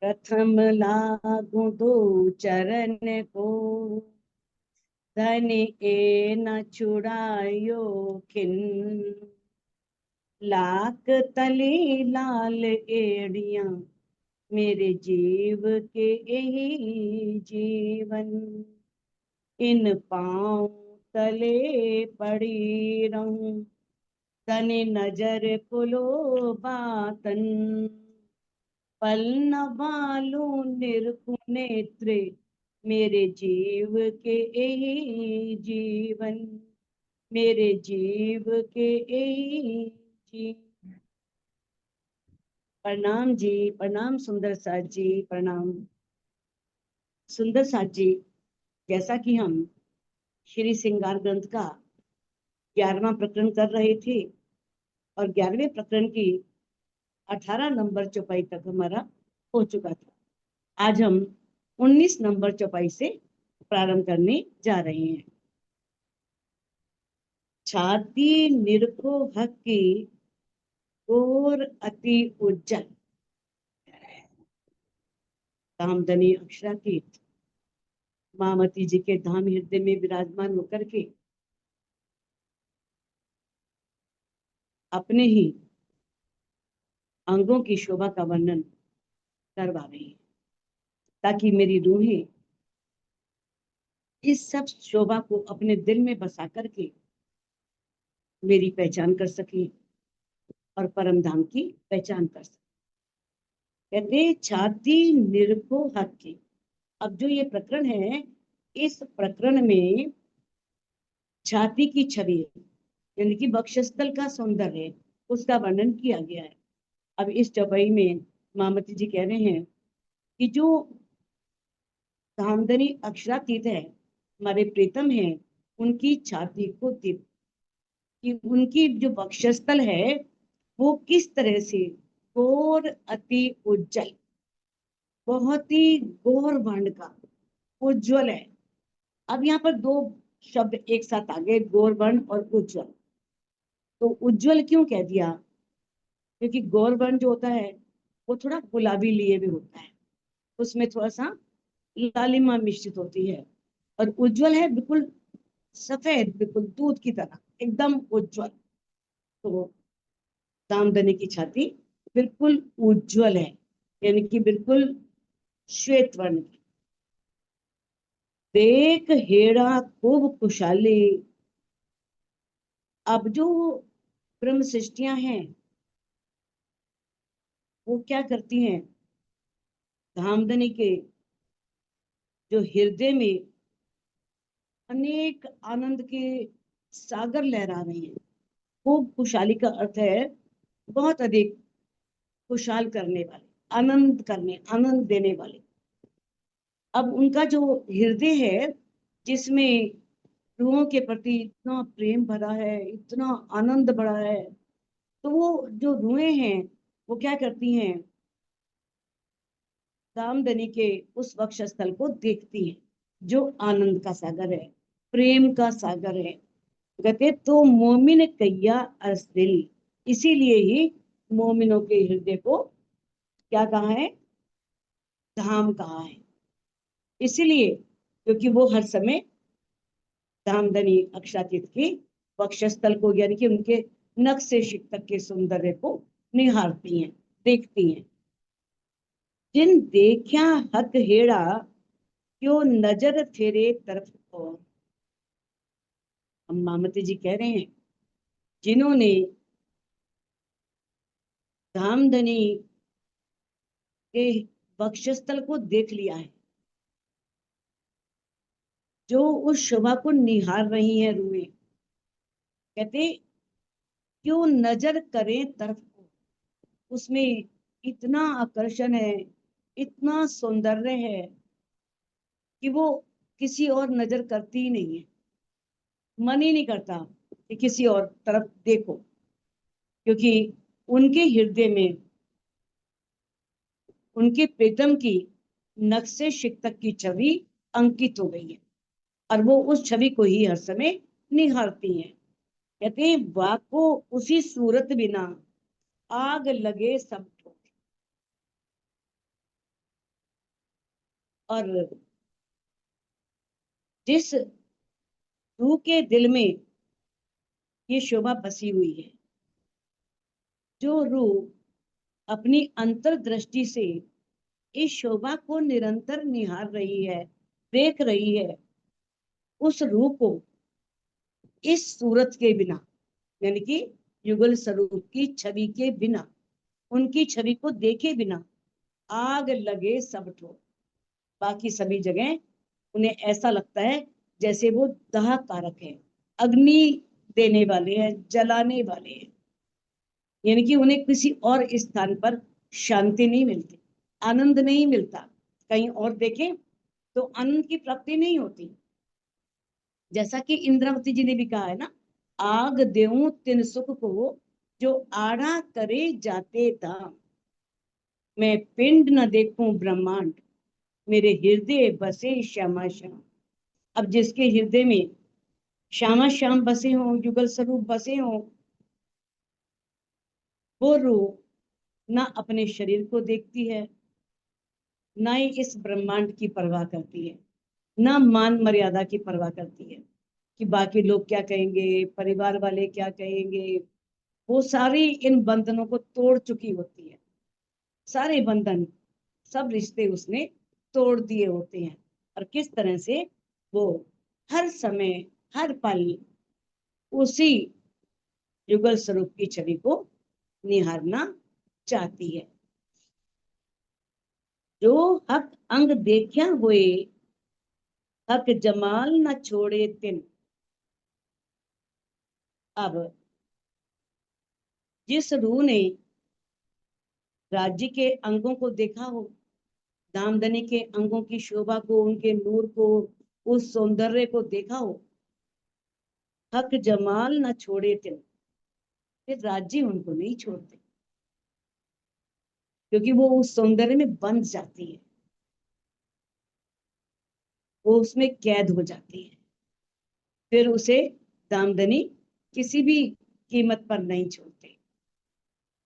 प्रथम लागू दो चरण को, धन ए न छुड़ायो खिन। लाख तले लाल एड़िया, मेरे जीव के यही जीवन। इन पांव तले पड़ी रहूं, तने नजर कुलो बातन। पल न बालू निरखु नेत्रे, मेरे जीव के यही जीवन। मेरे जीव के यही जीवन। प्रणाम जी, प्रणाम सुंदर साथ जी, प्रणाम सुंदर साथ जी। जैसा कि हम श्री श्रृंगार ग्रंथ का 11वां प्रकरण कर रहे थे और 11वें प्रकरण की 18 नंबर चौपाई तक हमारा हो चुका था। आज हम 19 नंबर चौपाई से प्रारंभ करने जा रहे हैं। छाती निरखो हक की, और अति उज्जल। कामधनी अक्षरातीत मामती जी के धाम हृदय में विराजमान होकर के अपने ही अंगों की शोभा का वर्णन करवा रही है, ताकि मेरी रूहें इस सब शोभा को अपने दिल में बसा करके मेरी पहचान कर सके और परम धाम की पहचान कर सके। कहते छाती निरखो हक की। अब जो ये प्रकरण है, इस प्रकरण में छाती की छवि यानी कि वक्षस्थल का सौंदर्य, उसका वर्णन किया गया है। अब इस चौपाई में मामती जी कह रहे हैं कि जो कामधनी अक्षरातीत है, हमारे प्रीतम है, उनकी छाती को देख कि उनकी जो वक्षस्थल है वो किस तरह से गौर अति उज्जवल, बहुत ही गौर वर्ण का उज्जवल है। अब यहाँ पर दो शब्द एक साथ आ गए, गौर वर्ण और उज्जवल। तो उज्जवल क्यों कह दिया? क्योंकि गौर वर्ण जो होता है वो थोड़ा गुलाबी लिए भी होता है, उसमें थोड़ा सा लालिमा मिश्रित होती है। और उज्जवल है बिल्कुल सफेद, बिल्कुल दूध की तरह एकदम उज्जवल। तो कामधनी की छाती बिल्कुल उज्जवल है, यानी कि बिल्कुल श्वेत वर्ण की। देख हेड़ा खूब खुशहाली। अब जो ब्रह्म सृष्टियां हैं वो क्या करती हैं, कामधनी के जो हृदय में अनेक आनंद के सागर लहरा रहे हैं। खूब खुशहाली का अर्थ है बहुत अधिक खुशहाल करने वाले, आनंद करने, आनंद देने वाले। अब उनका जो हृदय है जिसमें रूहों के प्रति इतना प्रेम भरा है, इतना आनंद भरा है, तो वो जो रूहें हैं वो क्या करती हैं, कामधनी के उस वक्षस्थल को देखती हैं जो आनंद का सागर है, प्रेम का सागर है। कहते तो मोमिन कैया अस दिल, इसीलिए ही मोमिनों के हृदय को क्या कहा है, धाम कहा है। इसीलिए क्योंकि वो हर समय कामधनी अक्षरातीत की वक्षस्थल को यानी कि उनके नख से शिख तक के सौंदर्य को निहारती हैं, देखती हैं। जिन देखा हक हेड़ा, क्यों नजर फेरे तरफ को। हम मामती जी कह रहे हैं जिन्होंने कामधनी के वक्षस्थल को देख लिया है, जो उस शोभा को निहार रही हैं रूहें, कहते क्यों नजर करें तरफ को, उसमें इतना आकर्षण है, इतना सौंदर्य है कि वो किसी और नजर करती ही नहीं है, मन ही नहीं करता कि किसी और तरफ देखो। क्योंकि उनके हृदय में उनके प्रीतम की नक्शे शिक तक की छवि अंकित हो गई है। और वो उस छवि को ही हर समय निहारती हैं। कहते हैं वाक को उसी सूरत बिना आग लगे सब ठोक। और जिस रूह के दिल में ये शोभा बसी हुई है, जो रूह अपनी अंतर्दृष्टि से इस शोभा को निरंतर निहार रही है, देख रही है, उस रूह को इस सूरत के बिना, यानी कि युगल स्वरूप की छवि के बिना, उनकी छवि को देखे बिना आग लगे सब ठोर। बाकी सभी जगह उन्हें ऐसा लगता है जैसे वो दाह कारक है, अग्नि देने वाले हैं, जलाने वाले हैं। यानी कि उन्हें किसी और स्थान पर शांति नहीं मिलती, आनंद नहीं मिलता। कहीं और देखें तो आनंद की प्राप्ति नहीं होती। जैसा कि इंद्रावती जी ने भी कहा है ना, आग देऊं तिन सुख को, जो आड़ा करे जाते दाम। मैं पिंड न देखूं ब्रह्मांड, मेरे हृदय बसे श्यामा श्याम। अब जिसके हृदय में श्यामा श्याम बसे हों, युगल स्वरूप बसे हों, वो रूह ना अपने शरीर को देखती है, ना ही इस ब्रह्मांड की परवाह करती है, ना मान मर्यादा की परवाह करती है कि बाकी लोग क्या कहेंगे, परिवार वाले क्या कहेंगे। वो सारी इन बंधनों को तोड़ चुकी होती है। सारे बंधन, सब रिश्ते उसने तोड़ दिए होते हैं। और किस तरह से वो हर समय, हर पल उसी युगल स्वरूप की छवि को निहारना चाहती है। जो हक अंग देखा हुए, हक जमाल न छोड़े तिन। अब जिस रूह ने राज्य के अंगों को देखा हो, धामधनी के अंगों की शोभा को, उनके नूर को, उस सौंदर्य को देखा हो, हक जमाल न छोड़े तिन, फिर राज्य उनको नहीं छोड़ते, क्योंकि वो उस सौंदर्य में बंध जाती है, वो उसमें कैद हो जाती है। फिर उसे दामदनी किसी भी कीमत पर नहीं छोड़ते।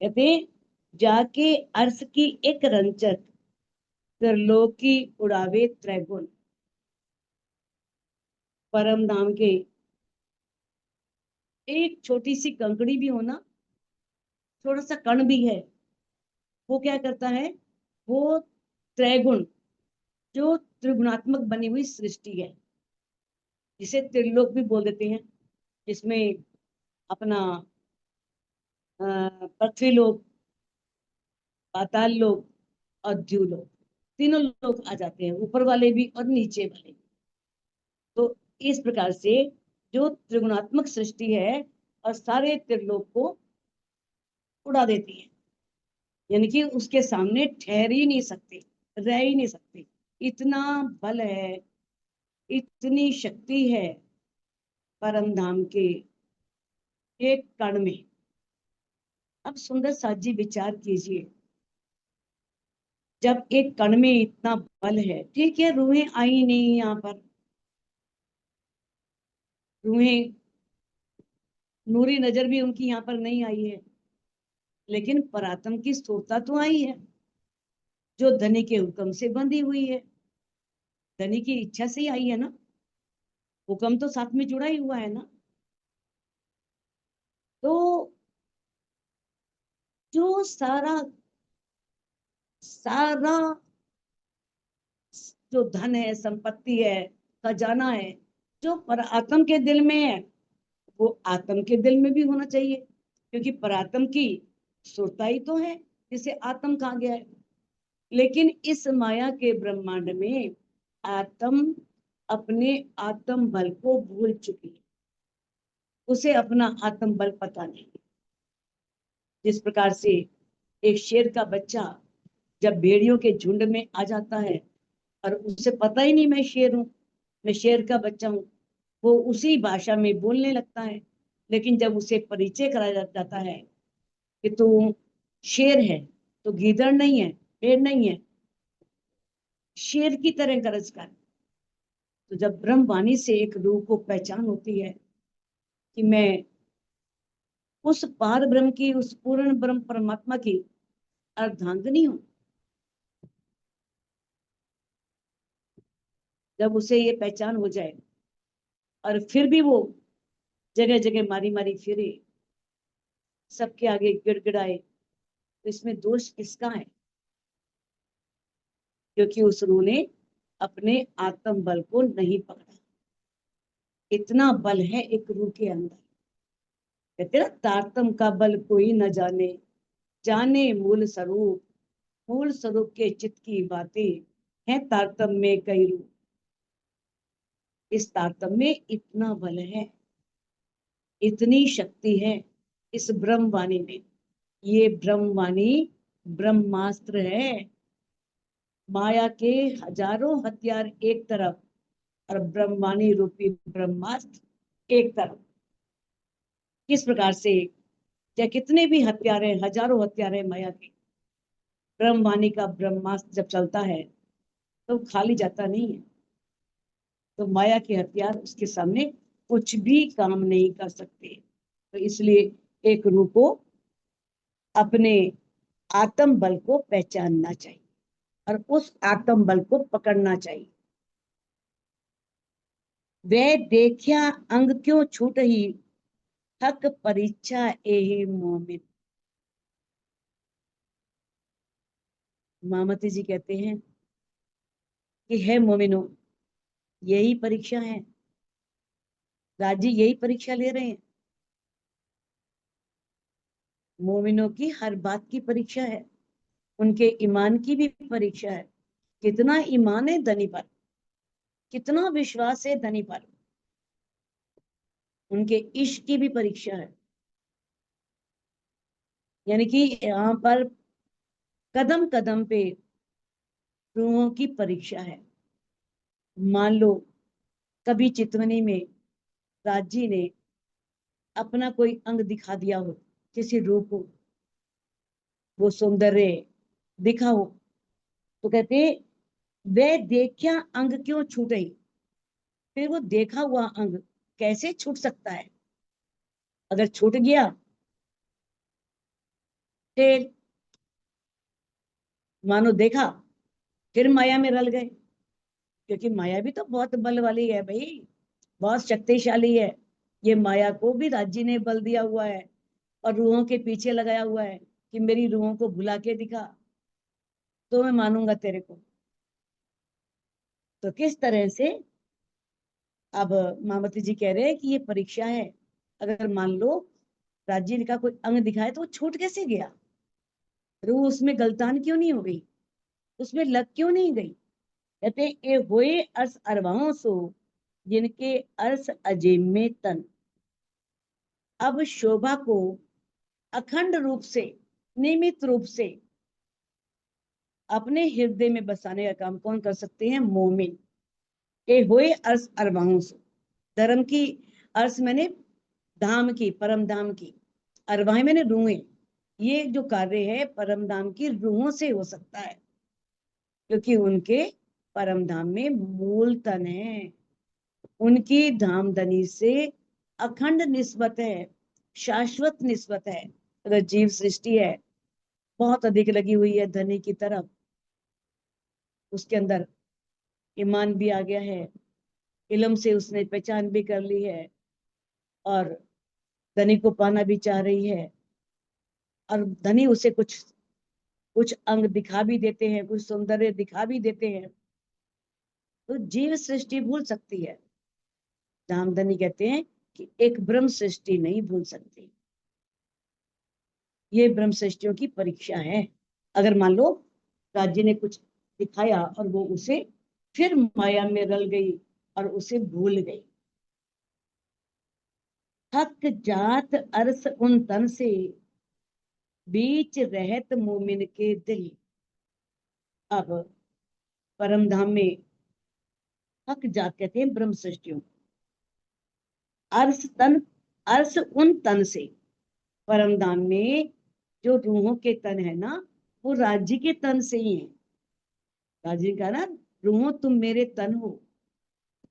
कहते जाके अर्श की एक रंचक, त्रिलोकी उड़ावे त्रैगुण। परम धाम के एक छोटी सी कंकड़ी भी होना, थोड़ा सा कण भी है, वो क्या करता है, वो त्रैगुण, जो त्रिगुणात्मक बनी हुई सृष्टि है, जिसे त्रिलोक भी बोल देते हैं, जिसमें अपना पृथ्वी लोक, पाताल लोक और द्युलोक, तीनों लोग आ जाते हैं, ऊपर वाले भी और नीचे वाले भी। तो इस प्रकार से जो त्रिगुणात्मक सृष्टि है और सारे त्रिलोक को उड़ा देती है, यानी कि उसके सामने ठहर ही नहीं सकते, रह ही नहीं सकते। इतना बल है, इतनी शक्ति है परम धाम के एक कण में। अब सुंदर साथ जी विचार कीजिए, जब एक कण में इतना बल है, ठीक है रूहें आई नहीं यहाँ पर, रूहें, नूरी नजर भी उनकी यहाँ पर नहीं आई है, लेकिन परात्म की स्थूलता तो आई है, जो धनी के हुक्म से बंधी हुई है, धनी की इच्छा से ही आई है ना, हुक्म तो साथ में जुड़ा ही हुआ है ना। तो जो सारा सारा जो धन है, संपत्ति है, खजाना है, जो पर आत्म के दिल में है, वो आत्म के दिल में भी होना चाहिए, क्योंकि परात्म की सुरता ही तो है जिसे आत्म कहा गया है। लेकिन इस माया के ब्रह्मांड में आत्म अपने आत्म बल को भूल चुकी है, उसे अपना आत्म बल पता नहीं। जिस प्रकार से एक शेर का बच्चा जब भेड़ियों के झुंड में आ जाता है और उसे पता ही नहीं मैं शेर हूँ, मैं शेर का बच्चा हूँ, वो उसी भाषा में बोलने लगता है। लेकिन जब उसे परिचय कराया जाता है कि तू शेर है, तो गीदड़ नहीं है, भेड़ नहीं है, शेर की तरह गरज कर, तो जब ब्रह्म वाणी से एक रूह को पहचान होती है कि मैं उस पार ब्रह्म की, उस पूर्ण ब्रह्म परमात्मा की अर्धांगिनी हूं, जब उसे ये पहचान हो जाए और फिर भी वो जगह जगह मारी मारी फिरे, सबके आगे गिड़गिड़ाए, तो इसमें दोष किसका है? क्योंकि उस रूह ने अपने आत्म बल को नहीं पकड़ा। इतना बल है एक रूह के अंदर। कहते ना, तारतम का बल कोई न जाने, जाने मूल स्वरूप, मूल स्वरूप के चित्त की बातें हैं तारतम में कई रूप। इस तारतम में इतना बल है, इतनी शक्ति है इस ब्रह्मवाणी में। ये ब्रह्मवाणी ब्रह्मास्त्र है। माया के हजारों हथियार एक तरफ और ब्रह्मवाणी रूपी ब्रह्मास्त्र एक तरफ। किस प्रकार से, या कितने भी हत्यारे, हजारों हत्यारे माया के, ब्रह्मवाणी का ब्रह्मास्त्र जब चलता है तो खाली जाता नहीं है। तो माया के हथियार उसके सामने कुछ भी काम नहीं कर सकते। तो इसलिए एक रूह को अपने आत्म बल को पहचानना चाहिए और उस आत्म बल को पकड़ना चाहिए। वह देखिया अंग क्यों छूट ही, हक परीक्षा एहि मोमिन। मामती जी कहते हैं कि है मोमिनो, यही परीक्षा है। राजी यही परीक्षा ले रहे हैं। मोमिनों की हर बात की परीक्षा है, उनके ईमान की भी परीक्षा है। कितना ईमान है धनी पर, कितना विश्वास है धनी पर। उनके इश्क की भी परीक्षा है। यानी कि यहाँ पर कदम कदम पे रूहों की परीक्षा है। मान लो कभी चितवनी में राजी ने अपना कोई अंग दिखा दिया हो, किसी रूह को वो सौंदर्य दिखा हो, तो कहते वे देखा अंग क्यों छूटे। फिर वो देखा हुआ अंग कैसे छूट सकता है? अगर छूट गया फिर मानो देखा, फिर माया में रल गए। क्योंकि माया भी तो बहुत बल वाली है भाई, बहुत शक्तिशाली है। ये माया को भी राज्य ने बल दिया हुआ है और रूहों के पीछे लगाया हुआ है कि मेरी रूहों को भुला के दिखा तो मैं मानूंगा तेरे को। तो किस तरह से अब मामती जी कह रहे हैं कि ये परीक्षा है। अगर मान लो राज्य का कोई अंग दिखाए तो वो छूट कैसे गया? रूह उसमें गलतान क्यों नहीं हो गई? उसमें लग क्यों नहीं गई? कहते ए होए अर्स अरवाओं सो, जिनके अर्स अजीम में तन। अब शोभा को अखंड रूप से, नियमित रूप से अपने हृदय में बसाने का काम कौन कर सकते हैं? मोमिन। ए होए अर्स अरवाओं सो, धर्म की अर्स मैंने धाम की, परम धाम की, अरवाहें मैंने रूहें। ये जो कार्य है परम धाम की रूहों से हो सकता है, क्योंकि उनके परम धाम में मूल तन है। उनकी धामधनी से अखंड निस्बत है, शाश्वत निस्बत है। अगर जीव सृष्टि है बहुत अधिक लगी हुई है धनी की तरफ, उसके अंदर ईमान भी आ गया है, इल्म से उसने पहचान भी कर ली है और धनी को पाना भी चाह रही है, और धनी उसे कुछ कुछ अंग दिखा भी देते हैं, कुछ सौंदर्य दिखा भी देते हैं, तो जीव सृष्टि भूल सकती है। धामधनी कहते हैं कि एक ब्रह्म सृष्टि नहीं भूल सकती। ये ब्रह्म सृष्टियों की परीक्षा है। अगर मान लो राज्य ने कुछ दिखाया और वो उसे फिर माया में रल गई और उसे भूल गई। हक जात अरस उन तन से, बीच रहत मोमिन के दिल। अब परम धाम में हक जात कहते हैं ब्रह्म सृष्टियों। अर्स तन, अर्स उन तन से, परम धाम में जो रूहों के तन है ना, वो राज्य के तन से ही है। राज्य का ना, रूहों तुम मेरे तन हो।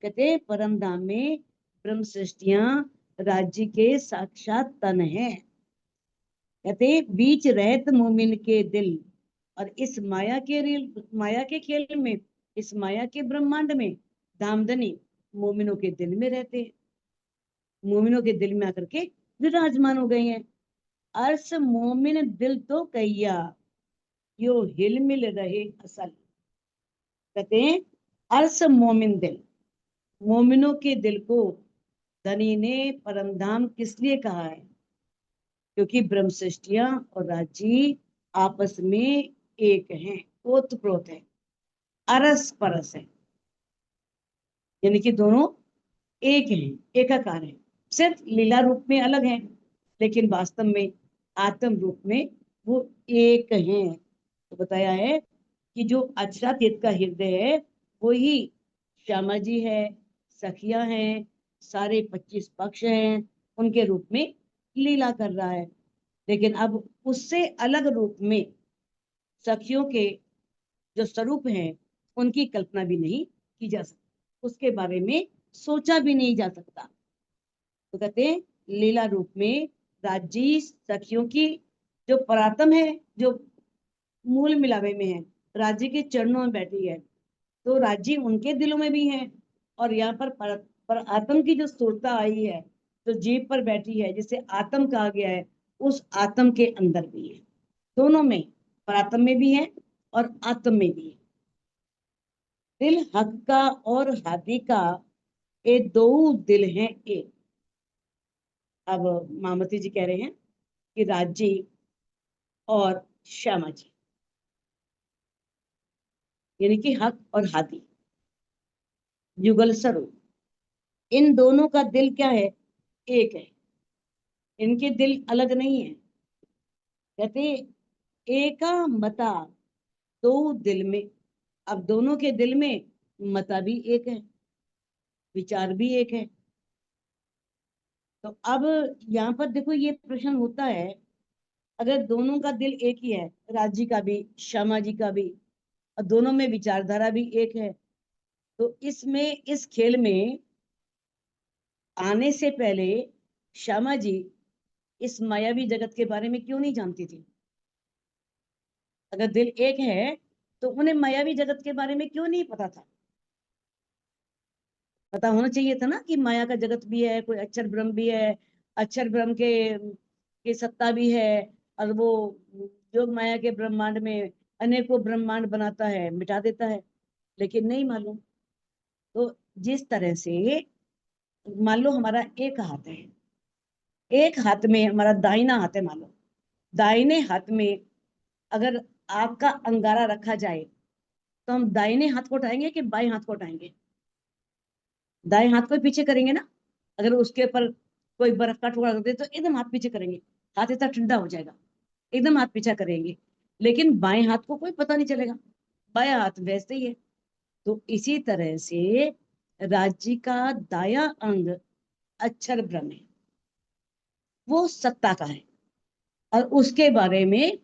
कहते हैं परम धाम में ब्रह्म सृष्टियां राज्य के साक्षात तन है। कहते बीच रहत मोमिन के दिल, और इस माया के खेल में, इस माया के ब्रह्मांड में धामधनी मोमिनों के दिल में रहते हैं, मोमिनों के दिल में आकर के विराजमान हो गए हैं। अर्स मोमिन दिल तो कैया, यो हिल मिल रहे असल। कहते हैं अर्स मोमिन दिल, मोमिनों के दिल को धनी ने परमधाम किस लिए कहा है? क्योंकि ब्रह्म सृष्टियां और राज्य आपस में एक हैं, ओत प्रोत है, अरस परस है, यानी कि दोनों एक हैं, एकाकार है। सिर्फ लीला रूप में अलग हैं, लेकिन वास्तव में आत्म रूप में वो एक हैं। तो बताया है कि जो अक्षरातीत का हृदय है वही श्यामा जी है, सखिया हैं, सारे 25 पक्ष हैं, उनके रूप में लीला कर रहा है। लेकिन अब उससे अलग रूप में सखियों के जो स्वरूप हैं उनकी कल्पना भी नहीं की जा सकती, उसके बारे में सोचा भी नहीं जा सकता। तो कहते हैं लीला रूप में राज्य सखियों की जो परात्म है, जो मूल मिलावे में है, राज्य के चरणों में बैठी है, तो राज्य उनके दिलों में भी है। और यहाँ पर आत्म की जो स्थूलता आई है, जो जीव पर बैठी है, जिसे आत्म कहा गया है, उस आत्म के अंदर भी है, दोनों में, परात्म में भी है और आत्म में भी है। दिल हक का और हाथी का, ये दो दिल हैं एक। अब मामती जी कह रहे हैं कि राज्य और श्यामा जी, यानी कि हक और हाथी, युगल स्वरूप, इन दोनों का दिल क्या है? एक है, इनके दिल अलग नहीं है। कहते एका मता, दो दिल में। अब दोनों के दिल में मता भी एक है, विचार भी एक है। तो अब यहाँ पर देखो ये प्रश्न होता है, अगर दोनों का दिल एक ही है, राज्य का भी श्यामा जी का भी, और दोनों में विचारधारा भी एक है, तो इसमें, इस खेल में आने से पहले श्यामा जी इस मायावी जगत के बारे में क्यों नहीं जानती थी? अगर दिल एक है तो उन्हें मायावी जगत के बारे में क्यों नहीं पता था? पता होना चाहिए था ना कि माया का जगत भी है, कोई अक्षर ब्रह्म भी है, अक्षर ब्रह्म के सत्ता भी है, और वो योग माया के ब्रह्मांड में अनेकों ब्रह्मांड बनाता है, मिटा देता है, लेकिन नहीं मालूम। तो जिस तरह से मान लो हमारा एक हाथ है, एक हाथ में हमारा दाहिना हाथ है, मान लो दाहिने हाथ में अगर आग का अंगारा रखा जाए, तो हम दाहिने हाथ को उठाएंगे कि बाएं हाथ को उठाएंगे? दाएं हाथ को पीछे करेंगे ना। अगर उसके ऊपर कोई बर्फ का टुकड़ा रख दे तो एकदम हाथ पीछे करेंगे, हाथ इतना ठंडा हो जाएगा, एकदम हाथ पीछे करेंगे। लेकिन बाएं हाथ को कोई पता नहीं चलेगा, बायां हाथ वैसे ही है। तो इसी तरह से राज्य का दाया अंग अक्षर ब्रह्म है, वो सत्ता का है, और उसके बारे में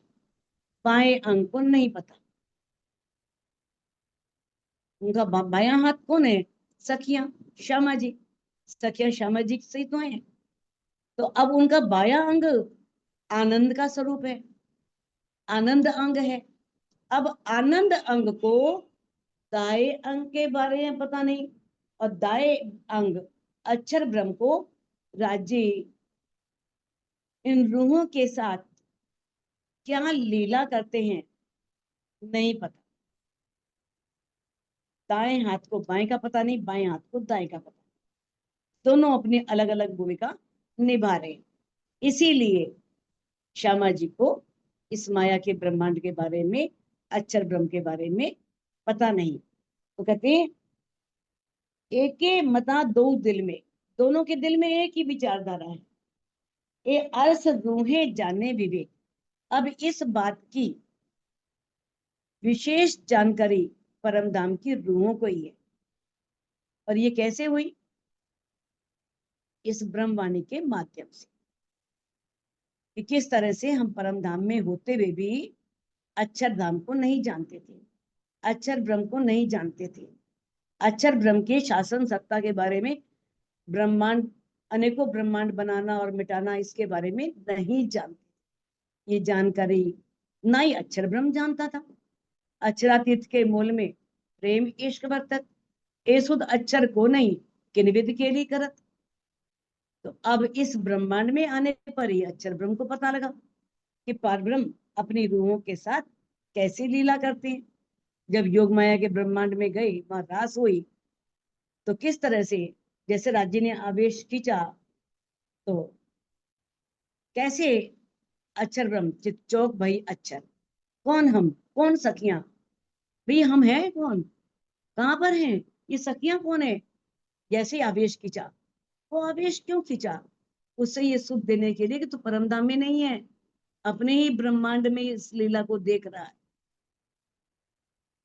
बाएं अंग को नहीं पता। उनका बायां हाथ कौन है? सखियां, श्यामा जी, सखियां श्यामा जी से तो है। तो अब उनका बायां अंग आनंद का स्वरूप है, आनंद अंग है। अब आनंद अंग को दाएं अंग के बारे में पता नहीं, और दाएं अंग अक्षर ब्रह्म को राज्य इन रूहों के साथ क्या लीला करते हैं नहीं पता। दाएं हाथ को बाएं का पता नहीं, बाएं हाथ को दाएं का पता, दोनों अपनी अलग अलग भूमिका निभा रहे हैं। इसीलिए श्यामा जी को इस माया के ब्रह्मांड के बारे में, अक्षर ब्रह्म के बारे में पता नहीं। तो कहते हैं एक मता दो दिल में, दोनों के दिल में एक ही विचारधारा है। ये अर्स रूहें जाने विवेक। अब इस बात की विशेष जानकारी परम धाम की रूहों को ही है। और ये कैसे हुई? इस ब्रह्मवाणी के माध्यम से, कि किस तरह से हम परम धाम में होते हुए भी अक्षर धाम को नहीं जानते थे, अक्षर ब्रह्म को नहीं जानते थे। अक्षर ब्रह्म की शासन सत्ता के बारे में, ब्रह्मांड, अनेकों ब्रह्मांड बनाना और मिटाना, इसके बारे में नहीं जानते। ये जानकारी ना ही अक्षर ब्रह्म जानता था। अक्षरातीत के मूल में प्रेम इश्क बरतत, ए सुध अक्षर को नहीं किनविद के लिए करत। तो अब इस ब्रह्मांड में आने पर ही अक्षर ब्रह्म को पता लगा कि पारब्रह्म अपनी रूहों के साथ कैसे लीला करते हैं। जब योग माया के ब्रह्मांड में गई, वहां रास हुई, तो किस तरह से, जैसे राज्य ने आवेश खींचा, तो कैसे अक्षर ब्रह्म चित चौक भई अक्षर, कौन हम, कौन सखियां, भाई हम हैं कौन, कहाँ पर हैं, ये सखियां कौन है। जैसे आवेश खींचा, वो आवेश क्यों खींचा, उससे ये सुख देने के लिए कि तू परमधाम में नहीं है, अपने ही ब्रह्मांड में इस लीला को देख रहा है,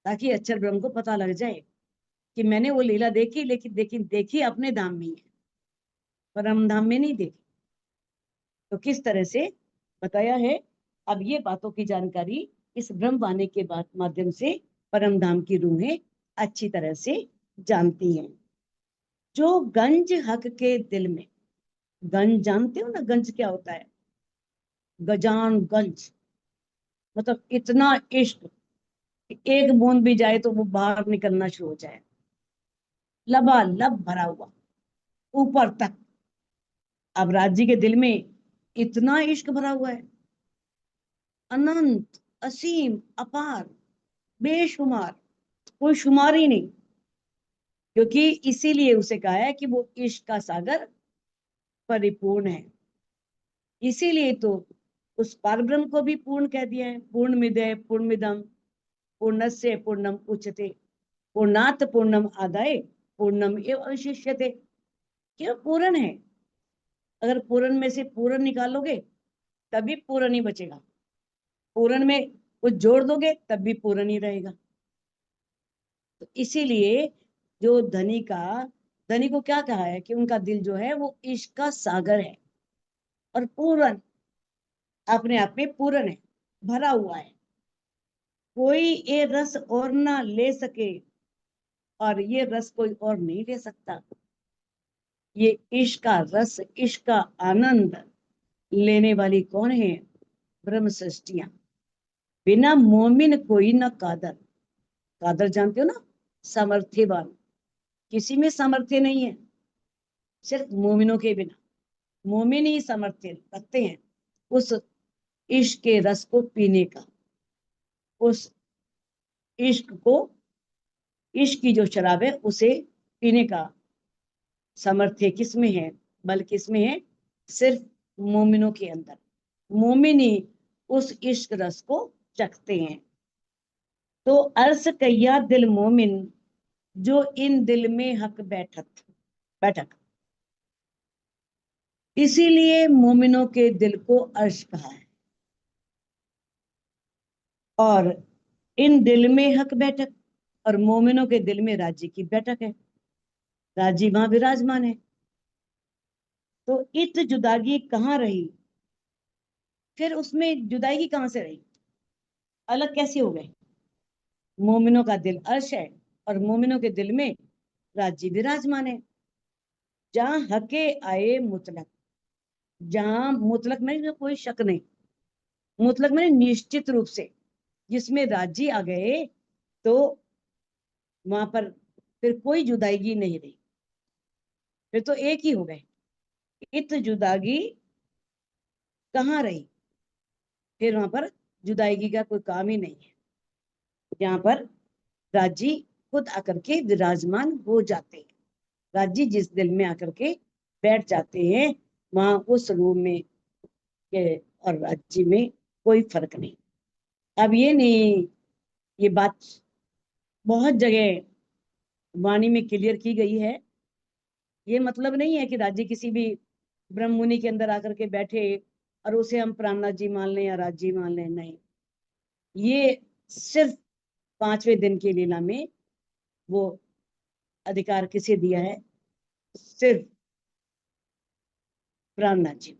ताकि अक्षर ब्रह्म को पता लग जाए कि मैंने वो लीला देखी, लेकिन देखी अपने धाम में है, परम धाम में नहीं देखी। तो किस तरह से बताया है। अब ये बातों की जानकारी इस ब्रह्म वाणी के बाद माध्यम से परम धाम की रूहें अच्छी तरह से जानती हैं। जो गंज हक के दिल में, गंज जानते हो ना, गंज क्या होता है, गजान गंज, मतलब इतना इश्क, एक बूंद भी जाए तो वो बाहर निकलना शुरू हो जाए, लबालब भरा हुआ ऊपर तक। अब राज्य के दिल में इतना इश्क भरा हुआ है, अनंत, असीम, अपार, बेशुमार, कोई शुमार ही नहीं। क्योंकि इसीलिए उसे कहा है कि वो इश्क का सागर परिपूर्ण है। इसीलिए तो उस परब्रह्म को भी पूर्ण कह दिया है। पूर्ण मिदय पूर्णमिदम पूर्णस्य पूर्णम उच्यते, पूर्णात पूर्णम आदाय पूर्णम एव अवशिष्यते। क्यों पूर्ण है, अगर पूर्ण में से पूर्ण निकालोगे तभी पूर्ण ही बचेगा, पूर्ण में कुछ जोड़ दोगे तब भी पूर्ण ही रहेगा। तो इसीलिए जो धनी को क्या कहा है कि उनका दिल जो है वो इश्क का सागर है, और पूर्ण, अपने आप में पूर्ण है, भरा हुआ है। कोई ये रस और ना ले सके, और ये रस कोई और नहीं ले सकता। ये इश्क का रस, इश्क का आनंद लेने वाली कौन है, ब्रह्म सृष्टियां। बिना मोमिन कोई ना कादर, कादर जानते हो ना, सामर्थ्यवान, किसी में सामर्थ्य नहीं है, सिर्फ मोमिनों के बिना। मोमिन ही सामर्थ्य रखते हैं उस इश्क के रस को पीने का, उस इश्क को, इश्क की जो शराब है उसे पीने का सामर्थ्य किसमें है, बल किसमें है, सिर्फ मोमिनों के अंदर। मोमिन ही उस इश्क रस को चखते हैं। तो अर्स कैया दिल मोमिन, जो इन दिल में हक बैठक। इसीलिए मोमिनों के दिल को अर्श कहा है। और इन दिल में हक बैठक, और मोमिनों के दिल में राज्य की बैठक है, राज्य वहां विराजमान है। तो इत जुदागी कहाँ रही, फिर उसमें जुदाई कहां से रही, अलग कैसे हो गए। मोमिनों का दिल अर्श है और मोमिनों के दिल में राज्य विराजमान है। जहां हके आए मुतलक, जहां मुतलक में कोई शक नहीं, मुतलक में निश्चित रूप से जिसमें राज्य आ गए, तो वहां पर फिर कोई जुदाई नहीं रही, फिर तो एक ही हो गए। इत जुदागी कहाँ रही, फिर वहां पर जुदाई का कोई काम ही नहीं है। यहाँ पर राज्य खुद आकर के विराजमान हो जाते हैं। राज्य जिस दिल में आकर के बैठ जाते हैं, वहां उस रूम में के और राज्य में कोई फर्क नहीं। अब ये नहीं, ये बात बहुत जगह वाणी में क्लियर की गई है। ये मतलब नहीं है कि राज्य किसी भी ब्रह्म मुनि के अंदर आकर के बैठे और उसे हम प्राणनाथ जी मान लें या राज्य मान लें, नहीं। ये सिर्फ 5वें दिन की लीला में वो अधिकार किसे दिया है, सिर्फ प्राणनाथ जी,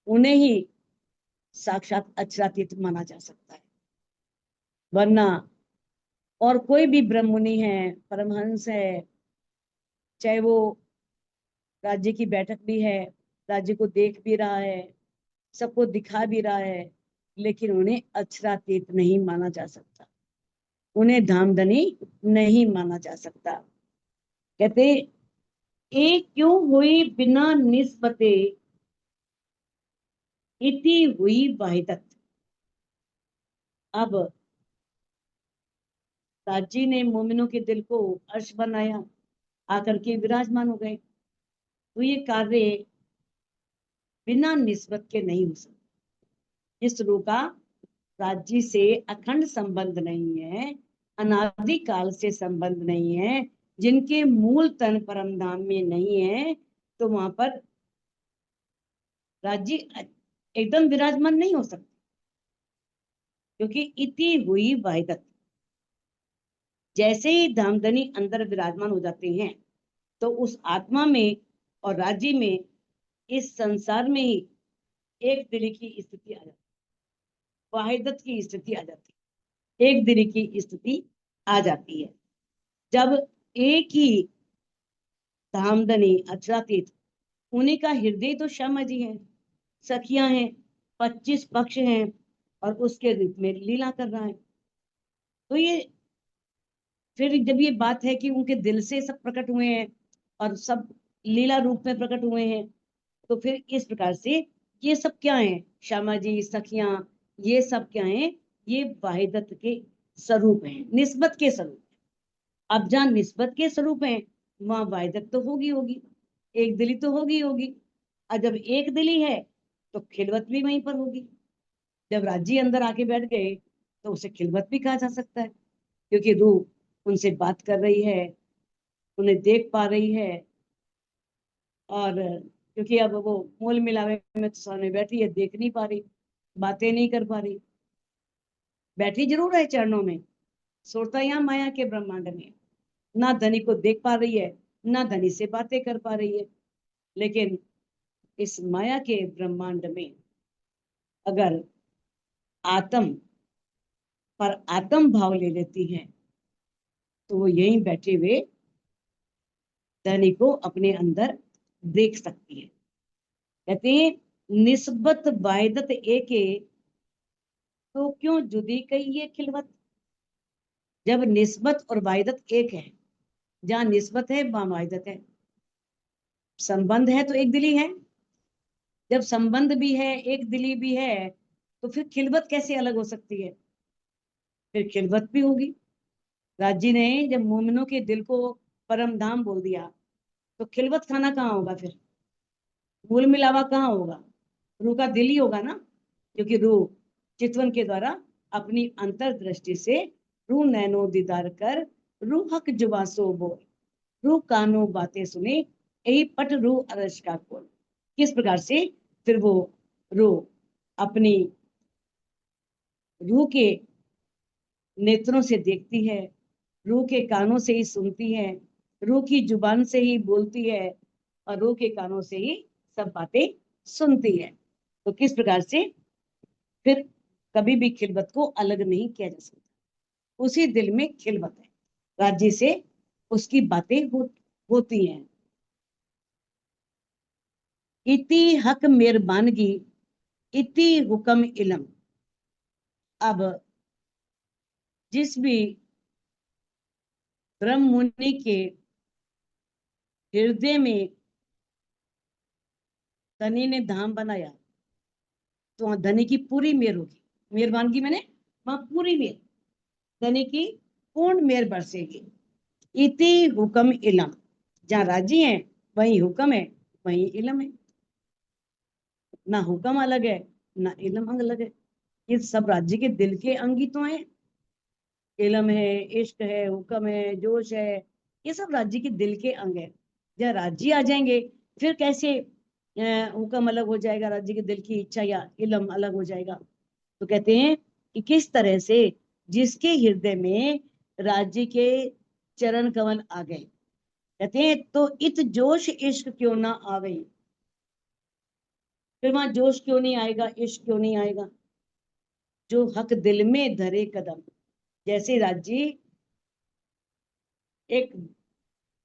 उन्हें ही साक्षात अक्षरातीत माना जा सकता है। वरना और कोई भी ब्रह्ममुनि है, परमहंस है, चाहे वो राज्य की बैठक भी है, राज्य को देख भी रहा है, सबको दिखा भी रहा है, लेकिन उन्हें अक्षरातीत नहीं माना जा सकता, उन्हें धामधनी नहीं माना जा सकता। कहते एक क्यों हुई बिना निस्बते, इति हुई वाहिदत। अब ताजी ने मोमिनों के दिल को अर्श बनाया, आकर के विराजमान हो गए। तो ये कार्य बिना निस्बत के नहीं हो सकता। इस रूह का राज्य से अखंड संबंध नहीं है, अनादि काल से संबंध नहीं है, जिनके मूल तन परम धाम में नहीं है, तो वहां पर राज्य एकदम विराजमान नहीं हो सकता, क्योंकि इति हुई वाहिदत। जैसे ही धामधनी अंदर विराजमान हो जाते हैं, तो उस आत्मा में और राज्य में, इस संसार में ही एक दिल की स्थिति आ जाती, वाहिदत की स्थिति आ जाती, एक दिल की स्थिति आ जाती है। जब एक ही धामधनी अक्षरातीत, उन्हीं का हृदय तो श्यामा जी है, सखियां हैं, 25 पक्ष हैं, और उसके रूप में लीला कर रहा है। तो ये फिर जब ये बात है कि उनके दिल से सब प्रकट हुए हैं और सब लीला रूप में प्रकट हुए हैं, तो फिर इस प्रकार से ये सब क्या है, श्यामा जी, सखियां, ये सब क्या है, ये वाहिदत के स्वरूप हैं, निस्बत के स्वरूप। अब जहाँ निस्बत के स्वरूप हैं, वहां वाहिदत तो होगी होगी, एक दिली तो होगी होगी। और जब एक दिली है, तो खिलवत भी वहीं पर होगी। जब राज्य अंदर आके बैठ गए, तो उसे खिलवत भी कहा जा सकता है, क्योंकि रूह उनसे बात कर रही है, उन्हें देख पा रही है। और क्योंकि अब वो मोल मिलावे में तो सामने बैठी है, देख नहीं पा रही, बातें नहीं कर पा रही, बैठी जरूर है चरणों में, सोता यहाँ माया के ब्रह्मांड में, ना धनी को देख पा रही है, ना धनी से बातें कर पा रही है। लेकिन इस माया के ब्रह्मांड में अगर आत्म पर आत्म भाव ले लेती है, तो वो यहीं बैठे हुए धनी को अपने अंदर देख सकती है। कहते हैं निस्बत वाहिदत एक है, तो क्यों जुदी कही ये खिलवत। जब निस्बत और वाहिदत एक है, जहां निस्बत है वहां वाहिदत है, संबंध है तो एक दिली है। जब संबंध भी है, एक दिली भी है, तो फिर खिलवत कैसे अलग हो सकती है, फिर खिलवत भी होगी। राजी ने जब मोमिनों के दिल को परम धाम बोल दिया, तो खिलवत खाना कहाँ होगा, फिर मूल मिलावा कहाँ होगा, रूह का दिल ही होगा ना। क्योंकि रूह चितवन के द्वारा अपनी अंतर्दृष्टि से रूह नैनो दीदार कर, रूह हक जुबा सो बोल, रूह कानो बातें सुने, यही पट रूह अरश का खोल। किस प्रकार से फिर वो रूह अपनी रूह के नेत्रों से देखती है, रूह के कानों से ही सुनती है, रूह की जुबान से ही बोलती है, और रूह के कानों से ही सब बातें सुनती है। तो किस प्रकार से फिर कभी भी खिलवत को अलग नहीं किया जा सकता, उसी दिल में खिलवत है, राज्य से उसकी बातें होती हैं। इति हक मेहरबानगी, इति हुक्म इलम। अब जिस भी ब्रह्म मुनि के हृदय में धनी ने धाम बनाया, तो वहां धनी की पूरी मेहर होगी, मेहरबानगी मैंने वहां पूरी मेहर, धनी की पूर्ण मेहर बरसेगी। इति हुक्म इलम, जहाँ राजी है वही हुक्म है, वही इलम है। ना हुक्म अलग है, ना इलम अलग है, ये सब राज्य के दिल के अंग ही तो हैं। इलम है, इश्क है, हुक्म है, जोश है, ये सब राज्य के दिल के अंग है। जब राज्य आ जाएंगे, फिर कैसे हुक्म अलग हो जाएगा, राज्य के दिल की इच्छा, या इलम अलग हो जाएगा। तो कहते हैं कि किस तरह से जिसके हृदय में राज्य के चरण कमल आ गए, कहते हैं तो इत जोश इश्क क्यों ना आवे। फिर वहां जोश क्यों नहीं आएगा, इश्क क्यों नहीं आएगा, जो हक दिल में धरे कदम। जैसे राज्य एक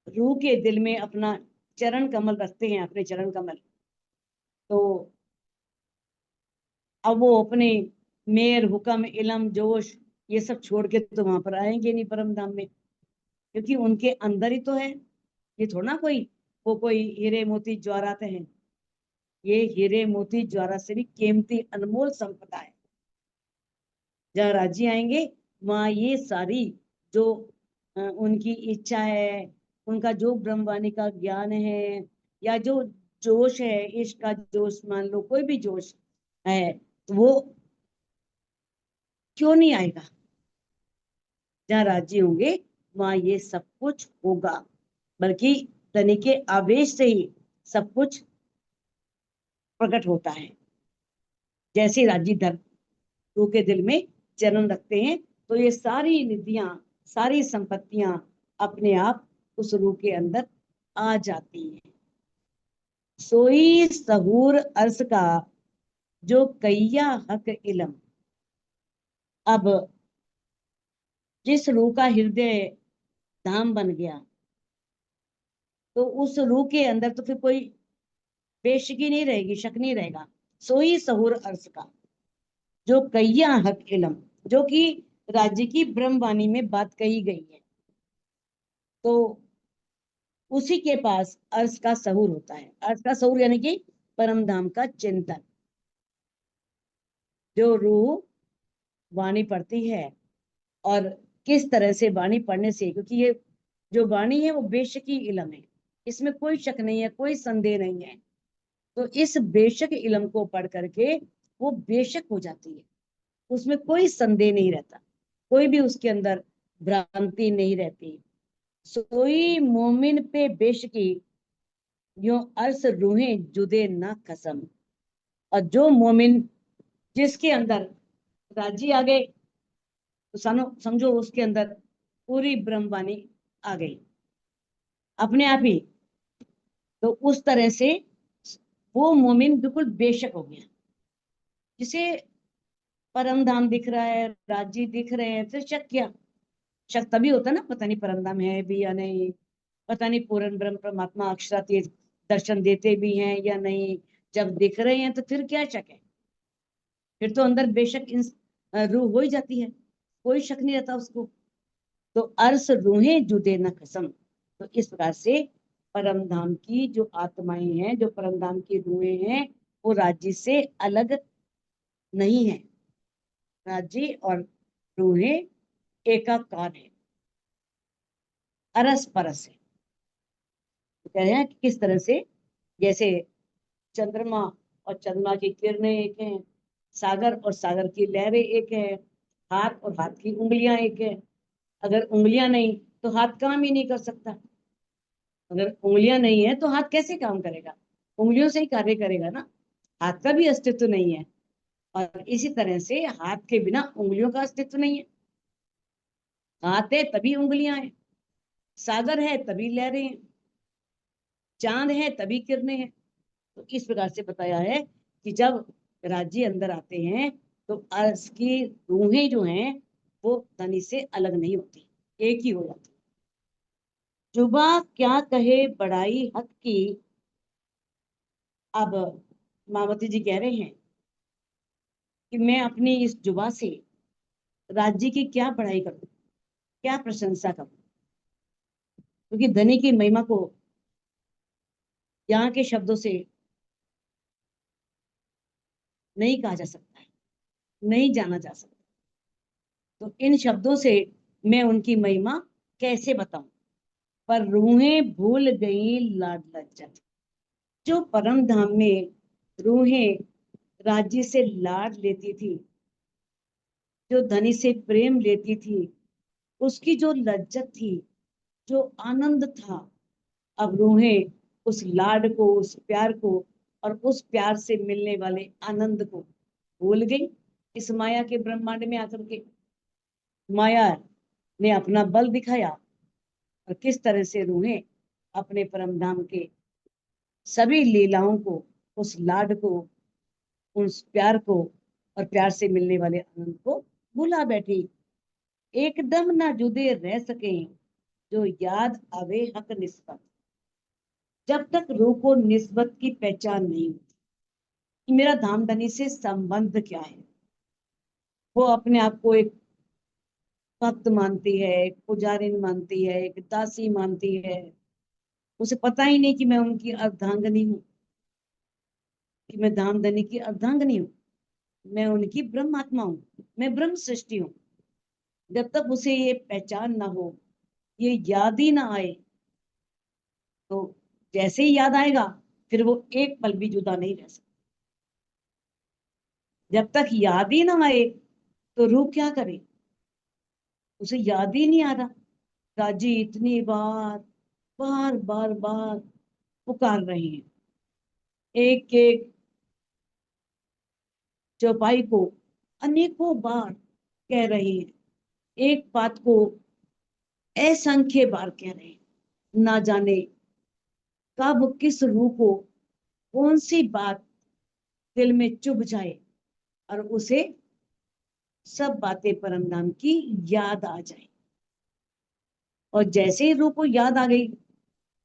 रूह के दिल में अपना चरण कमल रखते हैं, अपने चरण कमल, तो अब वो अपने मेर हुक्म इलम जोश ये सब छोड़ के तो वहां पर आएंगे नहीं परम धाम में, क्योंकि उनके अंदर ही तो है। ये थोड़ा ना कोई हीरे मोती ज्वारात हैं। ये हीरे मोती ज्वारा से भी कीमती अनमोल संपदा है। जहाँ राजी आएंगे वहां ये सारी जो उनकी इच्छा है, उनका जो ब्रह्मवाणी का ज्ञान है, या जो जोश है, इश्क का जोश मान लो, कोई भी जोश है, तो वो क्यों नहीं आएगा। जहाँ राजी होंगे वहां ये सब कुछ होगा, बल्कि धनी के आवेश से ही सब कुछ प्रकट होता है। जैसे राजी धन रूह के दिल में चरण रखते हैं, तो ये सारी निधियां, सारी संपत्तियां अपने आप उस रूह के अंदर आ जाती हैं। सोई सहूर अर्श का जो कैया हक इलम। अब जिस रूह का हृदय धाम बन गया, तो उस रूह के अंदर तो फिर कोई बेशकी नहीं रहेगी, शक नहीं रहेगा। सोई सहूर अर्श का जो कैया हक इलम, जो कि राज्य की ब्रह्मवाणी में बात कही गई है, तो उसी के पास अर्श का सहूर होता है। अर्श का सहूर यानी कि परम धाम का चिंतन। जो रूह वाणी पढ़ती है, और किस तरह से वाणी पढ़ने से, क्योंकि ये जो वाणी है वो बेशकी इलम है, इसमें कोई शक नहीं है, कोई संदेह नहीं है। तो इस बेशक इलम को पढ़ करके वो बेशक हो जाती है, उसमें कोई संदेह नहीं रहता, कोई भी उसके अंदर भ्रांति नहीं रहती। सोई मोमिन पे बेशकी यो अर्स रूहें जुदे ना कसम। और जो मोमिन जिसके अंदर राजी आ गए, तो समझो उसके अंदर पूरी ब्रह्मवाणी आ गई अपने आप ही। तो उस तरह से वो मोमिन बिल्कुल बेशक हो गया, जिसे परम धाम दिख रहा है, राजी दिख रहे हैं, फिर शक क्या। शक तभी होता है ना, पता नहीं परम धाम है भी या नहीं, पता नहीं पूर्ण ब्रह्म परमात्मा अक्षरातीत दर्शन देते भी हैं या नहीं। जब दिख रहे हैं तो फिर क्या शक है, फिर तो अंदर बेशक रूह हो ही जाती है, कोई शक नहीं रहता उसको। तो अर्स रूहें जुदे न कसम। तो इस प्रकार से परम धाम की जो आत्माएं हैं, जो परम धाम की रूहें हैं, वो राज्य से अलग नहीं है। राज्य और रूहें एकाकार है, अरस परस है। तो कह रहे हैं कि किस तरह से, जैसे चंद्रमा और चंद्रमा की किरणें एक हैं, सागर और सागर की लहरें एक है, हाथ और हाथ की उंगलियां एक है। अगर उंगलियां नहीं तो हाथ काम ही नहीं कर सकता। अगर उंगलियां नहीं है तो हाथ कैसे काम करेगा, उंगलियों से ही कार्य करेगा ना, हाथ का भी अस्तित्व नहीं है। और इसी तरह से हाथ के बिना उंगलियों का अस्तित्व नहीं है। हाथ है तभी उंगलियां हैं, सागर है तभी लहरें हैं, चांद है तभी किरणें हैं। तो इस प्रकार से बताया है कि जब राज्य अंदर आते हैं, तो अर्श की रूहें जो हैं वो तनी से अलग नहीं होती, एक ही हो जाती। जुबा क्या कहे बड़ाई हक की। अब मावती जी कह रहे हैं कि मैं अपनी इस जुबा से राज्य की क्या बड़ाई करूं, क्या प्रशंसा करूं, क्योंकि धनी की महिमा को यहाँ के शब्दों से नहीं कहा जा सकता है, नहीं जाना जा सकता। तो इन शब्दों से मैं उनकी महिमा कैसे बताऊं। पर रूहें भूल गई लाड लज्जत। जो परम धाम में रूहें राज्य से लाड लेती थी, जो धनी से प्रेम लेती थी, उसकी जो लज्जत थी, जो आनंद था, अब रूहें उस लाड को, उस प्यार को, और उस प्यार से मिलने वाले आनंद को भूल गई। इस माया के ब्रह्मांड में आकर के माया ने अपना बल दिखाया, और किस तरह से रूहें अपने परम धाम के सभी लीलाओं को, उस लाड को, उस प्यार को, और प्यार से मिलने वाले आनंद को भुला बैठी। एकदम ना जुदे रह सके जो याद आवे हक निस्बत। जब तक रूह को निस्बत की पहचान नहीं होती कि मेरा धाम धनी से संबंध क्या है, वो अपने आप को एक भक्त मानती है, एक पुजारिन मानती है, एक दासी मानती है, उसे पता ही नहीं कि मैं उनकी अर्धांगनी हूँ, कि मैं धामधनी की अर्धांगनी हूँ, मैं उनकी ब्रह्म आत्मा हूँ, मैं ब्रह्म सृष्टि हूँ। जब तक उसे ये पहचान ना हो, ये याद ही ना आए, तो जैसे ही याद आएगा फिर वो एक पल भी जुदा नहीं रह सकता। जब तक याद ही ना आए तो रूह क्या करे, उसे याद ही नहीं आ रहा। राजी इतनी बार बार बार बार पुकार रहे हैं, एक एक चौपाई को अनेकों बार कह रहे हैं, एक बात को असंख्य बार कह रहे हैं। ना जाने कब किस रूह को कौन सी बात दिल में चुभ जाए और उसे सब बातें परम धाम की याद आ जाए। और जैसे ही रूह को याद आ गई,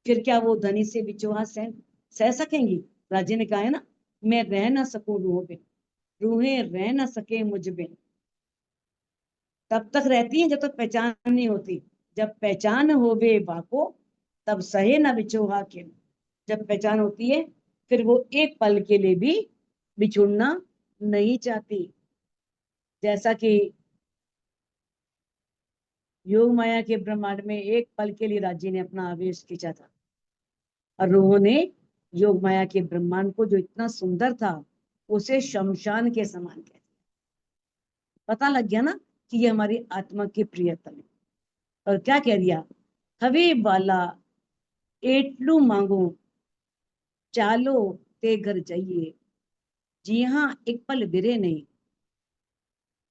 फिर क्या वो धनी से विचोहा सह सकेंगी? राजे ने कहा है ना, मैं रह ना सकूं रूह बिन, रूहें रह ना सके मुझ बिन। तब तक रहती हैं जब तक पहचान नहीं होती। जब पहचान होवे बाको, तब सहे ना विचोहा के। जब पहचान होती है फिर वो एक पल के लिए भी बिछुड़ना नहीं चाहती। जैसा कि योग माया के ब्रह्मांड में एक पल के लिए राज्य ने अपना आवेश खींचा था, और रूहों ने योग माया के ब्रह्मांड को, जो इतना सुंदर था, उसे शमशान के समान कह दिया। पता लग गया ना कि ये हमारी आत्मा की प्रियतम है। और क्या कह दिया, हवे वाला एटलू मांगो, चालो ते घर जाइए। जी हाँ, एक पल विरे नहीं।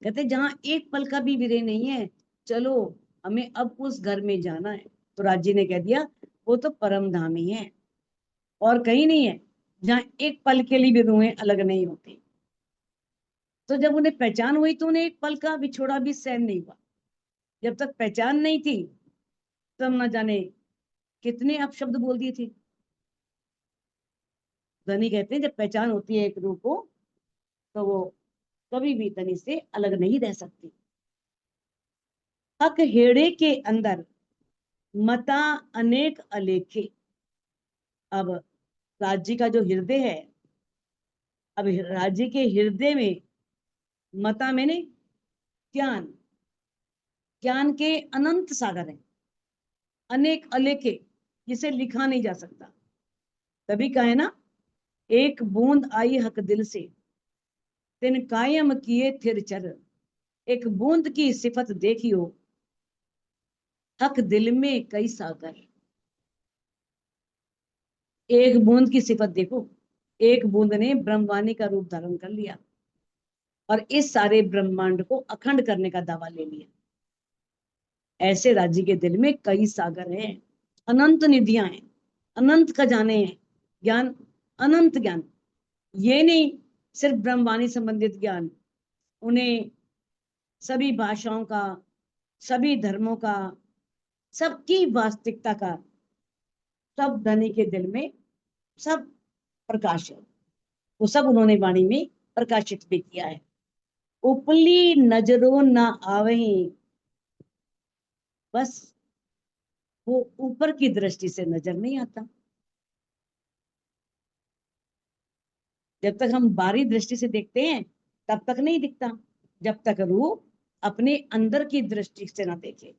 कहते जहां एक पल का भी विरे नहीं है, चलो हमें अब उस घर में जाना है। तो राजी ने कह दिया वो तो परम धाम ही है, और कहीं नहीं है जहां एक पल के लिए भी रूहें अलग नहीं होती। तो जब उन्हें पहचान हुई तो उन्हें एक पल का बिछोड़ा भी सहन नहीं हुआ। जब तक पहचान नहीं थी तब न जाने कितने अपशब्द बोल दिए थे। धनी कहते हैं जब पहचान होती है एक रूह को, तो वो कभी भी धनी से अलग नहीं रह सकती। हक हेड़े के अंदर मता अनेक अलेखे। अब राज्य का जो हृदय है, अब राज्य के हृदय में मता मैंने ज्ञान, ज्ञान के अनंत सागर है, अनेक अलेखे, जिसे लिखा नहीं जा सकता। तभी कहा है ना, एक बूंद आई हक दिल से, तिन कायम किए थिर चर। एक बूंद की सिफत देखियो, हक दिल में कई सागर। एक बूंद की सिफत देखो, एक बूंद ने ब्रह्मवाणी का रूप धारण कर लिया और इस सारे ब्रह्मांड को अखंड करने का दावा ले लिया। ऐसे राज्य के दिल में कई सागर हैं, अनंत निधियां हैं, अनंत खजाने हैं, ज्ञान, अनंत ज्ञान। ये नहीं सिर्फ ब्रह्मवाणी संबंधित ज्ञान, उन्हें सभी भाषाओं का, सभी धर्मों का, सबकी वास्तविकता का, सब धनी के दिल में सब प्रकाश है। वो सब उन्होंने वाणी में प्रकाशित भी किया है। उपली नजरों न आवही, बस वो ऊपर की दृष्टि से नजर नहीं आता। जब तक हम बाहरी दृष्टि से देखते हैं तब तक नहीं दिखता, जब तक रूह अपने अंदर की दृष्टि से ना देखे।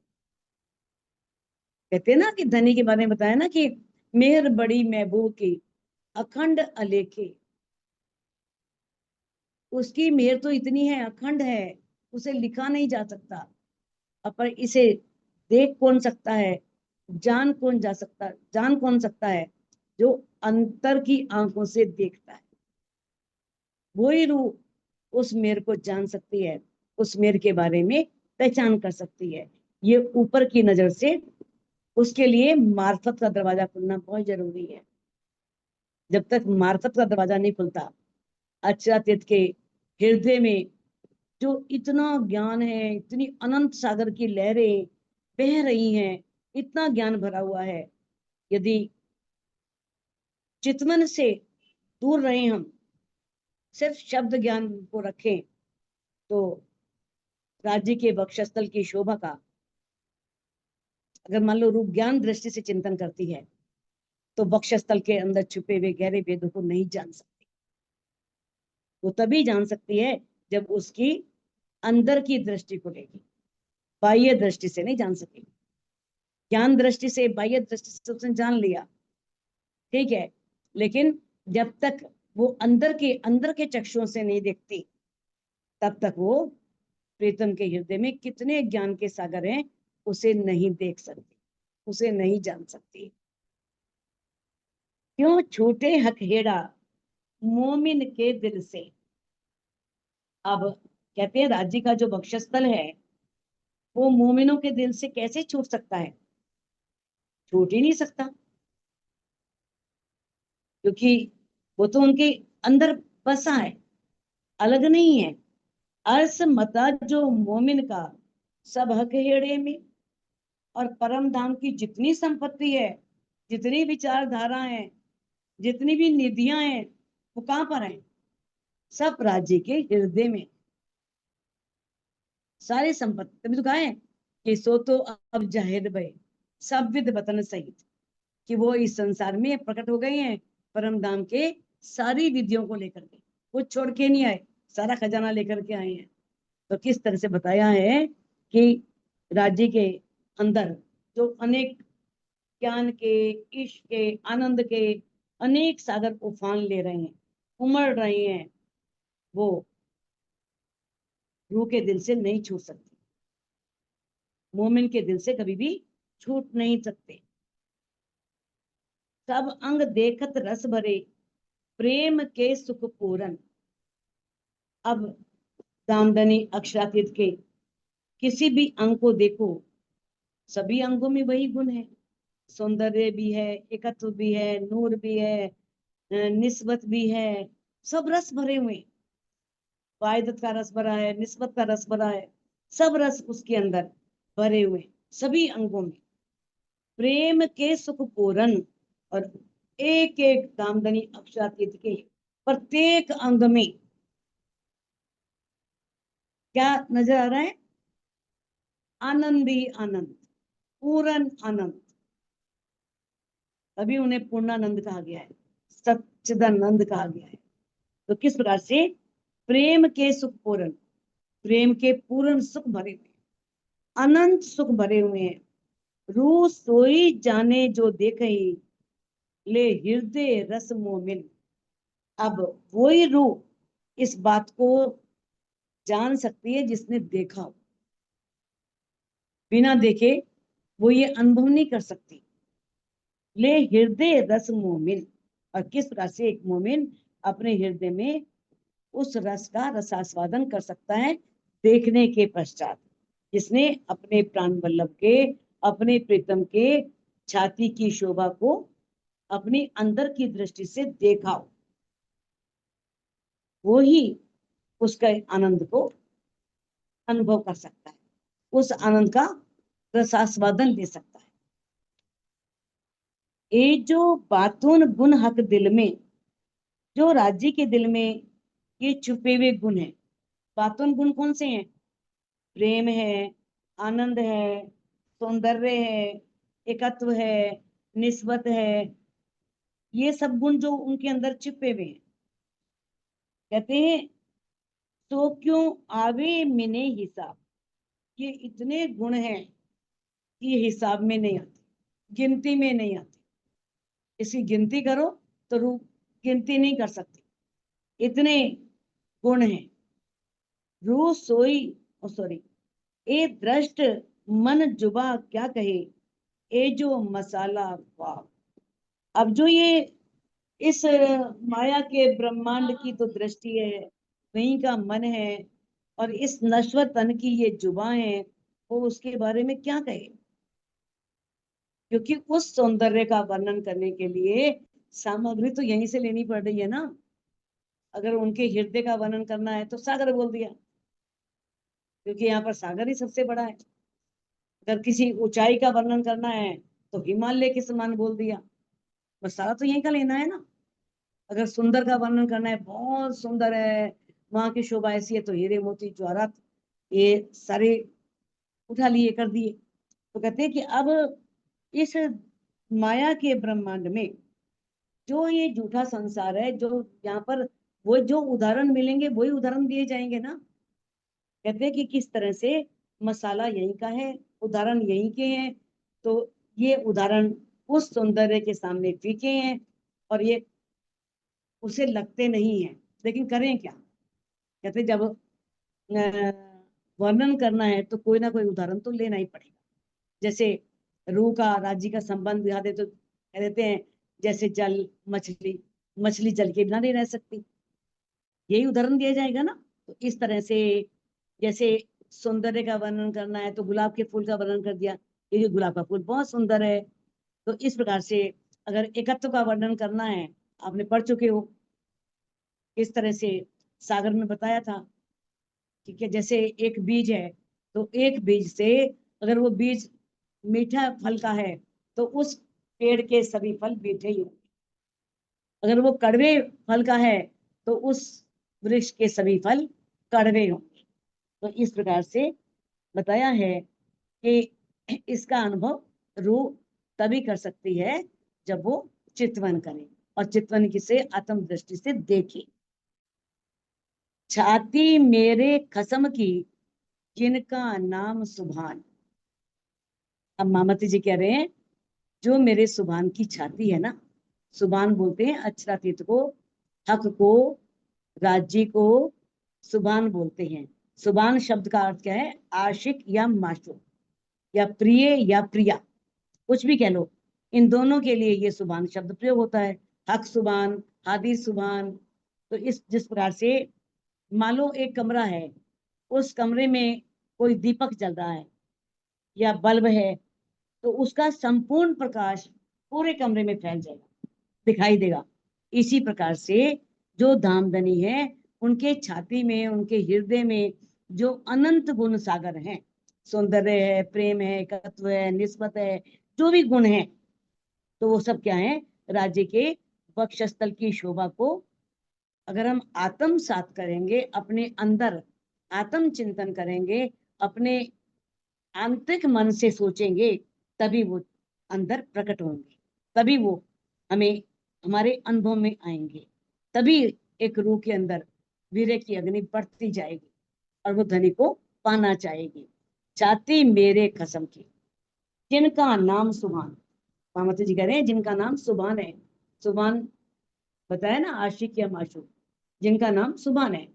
कहते हैं ना कि धनी के बारे में बताया ना कि मेहर बड़ी महबूब की अखंड अलेखे। उसकी मेहर तो इतनी है, अखंड है, उसे लिखा नहीं जा सकता। पर इसे देख कौन सकता है, जान कौन सकता है, जो अंतर की आंखों से देखता है। वही रूह उस मेहर को जान सकती है, उस मेहर के बारे में पहचान कर सकती है। ये ऊपर की नजर से, उसके लिए मार्फत का दरवाजा खुलना बहुत जरूरी है। जब तक मार्फत का दरवाजा नहीं खुलता, अच्युत के हृदय में जो इतना ज्ञान है, इतनी अनंत सागर की लहरें बह रही हैं, इतना ज्ञान भरा हुआ है। यदि चितवन से दूर रहे हम, सिर्फ शब्द ज्ञान को रखें, तो राज्य के वक्षस्थल की शोभा का अगर मान लो रूप ज्ञान दृष्टि से चिंतन करती है, तो वक्षस्थल के अंदर छुपे हुए गहरे भेदों को नहीं जान सकती। वो तभी जान सकती है जब उसकी अंदर की दृष्टि को लेगी, बाह्य दृष्टि से नहीं जान सकेगी। ज्ञान दृष्टि से, बाह्य दृष्टि से उसने जान लिया, ठीक है, लेकिन जब तक वो अंदर के चक्षुओं से नहीं देखती, तब तक वो प्रीतम के हृदय में कितने ज्ञान के सागर हैं उसे नहीं देख सकती, उसे नहीं जान सकती। क्यों छूटे हकहेड़ा मोमिन के दिल से। अब कहते हैं राज्य का जो वक्षस्थल है वो मोमिनों के दिल से कैसे छूट सकता है? छूट ही नहीं सकता, क्योंकि वो तो उनके अंदर बसा है, अलग नहीं है। अर्स मता जो मोमिन का सब हकहेड़े में, और परम धाम की जितनी संपत्ति है, जितनी विचारधारा है, जितनी भी निधियां हैं, वो कहां पर है? सब राज्य के हृदय में, सारी संपत्ति। तभी तो कहा है कि सो तो अब जाहिर भय सब विद वतन सहित, कि वो इस संसार में प्रकट हो गए हैं परम धाम के सारी विधियों को लेकर के। वो छोड़ के नहीं आए, सारा खजाना लेकर के आए हैं। तो किस तरह से बताया है कि राज्य के अंदर जो अनेक ज्ञान के, इश्क के, आनंद के अनेक सागर उफान ले रहे हैं, उमड़ रहे हैं, वो रूह के दिल से नहीं छूट सकती, मोमिन के दिल से कभी भी छूट नहीं सकते। सब अंग देखत रस भरे प्रेम के सुख पूरन। अब दामदनी अक्षरातीत के किसी भी अंग को देखो, सभी अंगों में वही गुण है। सौंदर्य भी है, एकत्व भी है, नूर भी है, निस्बत भी है, सब रस भरे हुए हैं। वाहिदत का रस भरा है, निस्बत का रस भरा है, सब रस उसके अंदर भरे हुए सभी अंगों में। प्रेम के सुख पूरन, और एक एक दामदनी अक्षरातीत के प्रत्येक अंग में क्या नजर आ रहा है? आनंद ही आनंद, पूर्ण आनंद। तभी उन्हें पूर्णानंद कहा गया है, सच्चिदानंद कहा गया है। तो किस प्रकार से प्रेम के सुख पूर्ण, प्रेम के पूर्ण सुख भरे हुए, अनंत सुख भरे हुए हैं। रूह सोई जाने जो देखे ले हृदय रस मोमिन। अब वही रूह इस बात को जान सकती है जिसने देखा हो, बिना देखे वो ये अनुभव नहीं कर सकती। ले हृदय रस मोमिन, और किस प्रकार से एक मोमिन अपने हृदय में उस रस का रसास्वादन कर सकता है देखने के पश्चात, जिसने अपने प्राण वल्लभ के, अपने प्रीतम के छाती की शोभा को अपनी अंदर की दृष्टि से देखा हो, वो ही उसका आनंद को अनुभव कर सकता है, उस आनंद का रसास्वादन ले सकता है। ये जो बातून गुण हक दिल में, जो राज्य के दिल में ये छुपे हुए गुण है, बातून गुण कौन से हैं? प्रेम है, आनंद है, सौंदर्य है, एकत्व है, निस्बत है, ये सब गुण जो उनके अंदर छिपे हुए हैं। कहते हैं तो क्यों आवे मिने हिसाब, ये इतने गुण हैं कि हिसाब में नहीं आते, गिनती में नहीं आते। इसकी गिनती करो तो रूप गिनती नहीं कर सकती, इतने गुण हैं। रूह सोई, सॉरी, ए दृष्ट मन जुबा क्या कहे, ए जो मसाला वाह। अब जो ये इस माया के ब्रह्मांड की तो दृष्टि है, वहीं का मन है, और इस नश्वर तन की ये जुबां है, वो उसके बारे में क्या कहे? क्योंकि उस सौंदर्य का वर्णन करने के लिए सामग्री तो यहीं से लेनी पड़ रही है ना। अगर उनके हृदय का वर्णन करना है तो सागर बोल दिया, क्योंकि यहाँ पर सागर ही सबसे बड़ा है। अगर किसी ऊंचाई का वर्णन करना है तो हिमालय के समान बोल दिया, बस सारा तो यहीं का लेना है ना। अगर सुंदर का वर्णन करना है, बहुत सुंदर है, वहां की शोभा ऐसी है, तो हीरे मोती जवाहरात ये सारे उठा लिए, कर दिए। तो कहते हैं कि अब इस माया के ब्रह्मांड में जो ये झूठा संसार है, जो यहाँ पर वो जो उदाहरण मिलेंगे वही उदाहरण दिए जाएंगे ना। कहते हैं कि किस तरह से मसाला यहीं का है, उदाहरण यहीं के हैं, तो ये उदाहरण उस सौंदर्य के सामने फीके हैं और ये उसे लगते नहीं है, लेकिन करें क्या। कहते जब वर्णन करना है तो कोई ना कोई उदाहरण तो लेना ही पड़ेगा। जैसे रूह का राज्य का संबंध दिखा दे तो कह देते हैं जैसे जल मछली, मछली जल के बिना नहीं रह सकती, यही उदाहरण दिया जाएगा ना। तो इस तरह से जैसे सौंदर्य का वर्णन करना है तो गुलाब के फूल का वर्णन कर दिया, क्योंकि गुलाब का फूल बहुत सुंदर है। तो इस प्रकार से अगर एकत्व का वर्णन करना है, आपने पढ़ चुके हो इस तरह से सागर में बताया था, ठीक है। जैसे एक बीज है, तो एक बीज से अगर वो बीज मीठा फल का है तो उस पेड़ के सभी फल मीठे ही होंगे। अगर वो कड़वे फल का है तो उस वृक्ष के सभी फल कड़वे होंगे। तो इस प्रकार से बताया है कि इसका अनुभव रूह तभी कर सकती है जब वो चितवन करे, और चितवन किसे आत्म दृष्टि से देखे। छाती मेरे खसम की जिनका नाम सुभान। अब मामती जी कह रहे हैं जो मेरे सुभान की छाती है ना, सुभान बोलते हैं अक्षरातीत को, हक को, राज्य को सुभान बोलते हैं। सुभान शब्द का अर्थ क्या है, आशिक या माशूक, या प्रिय या प्रिया, कुछ भी कह लो, इन दोनों के लिए ये सुभान शब्द प्रयोग होता है। हक सुभान, हादी सुभान। तो इस जिस प्रकार से मान लो एक कमरा है, उस कमरे में कोई दीपक जल रहा है या बल्ब है, तो उसका संपूर्ण प्रकाश पूरे कमरे में फैल जाएगा, दिखाई देगा। इसी प्रकार से जो धामधनी है, उनके छाती में, उनके हृदय में जो अनंत गुण सागर हैं, सौंदर्य है, प्रेम है, एकत्व है, निस्बत है, जो भी गुण है, तो वो सब क्या है, राज्य के वक्षस्थल की शोभा को अगर हम आत्मसात करेंगे, अपने अंदर आत्म चिंतन करेंगे, अपने आंतरिक मन से सोचेंगे, तभी वो अंदर प्रकट होंगे, तभी वो हमें हमारे अनुभव में आएंगे, तभी एक रूह के अंदर वीर्य की अग्नि बढ़ती जाएगी और वो धनी को पाना चाहेगी। छाती मेरे कसम की जिनका नाम सुभान, पामती जी कह रहे हैं जिनका नाम सुभान है। सुभान बताया ना, आशिक या माशूक, जिनका नाम सुभान है।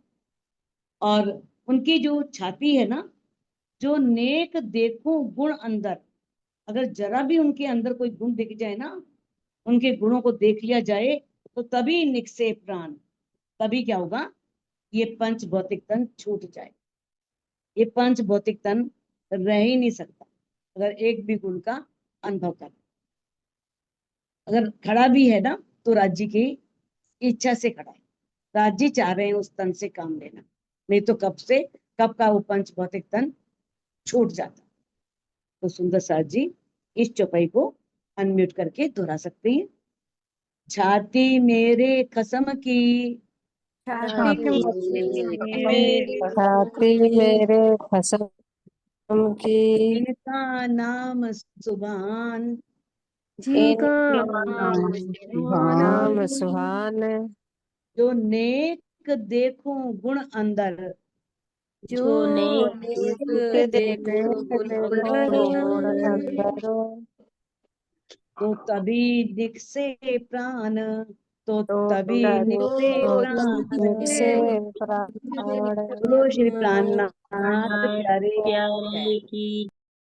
और उनकी जो छाती है ना, जो नेक देखो गुण अंदर, अगर जरा भी उनके अंदर कोई गुण दिख जाए ना, उनके गुणों को देख लिया जाए, तो तभी निकसे प्राण, तभी क्या होगा, ये पंच भौतिक तन छूट जाए। ये पंच भौतिक तन रह ही नहीं सकता अगर एक भी गुण का अनुभव कर। अगर खड़ा भी है ना, तो राज्य की इच्छा से खड़ा है, राज्य चाह रहे हैं उस तन से काम लेना, नहीं तो कब का वो पंच भौतिक तन छूट जाता। तो सुंदर साथ जी इस चौपाई को अनम्यूट करके दोहरा सकते हैं। छाती मेरे कसम की छाती मेरे मेरे कसम की जिनका नाम सुभान, जिनका नाम नाम सुभान, जो नेक देखो गुण अंदर, जो नेक देखो गुण अंदर, तो तभी निकसे प्राण, तो तो तभी निकसे से प्राण। प्राण। बोलो श्री प्राणनाथ प्यारे प्यारे की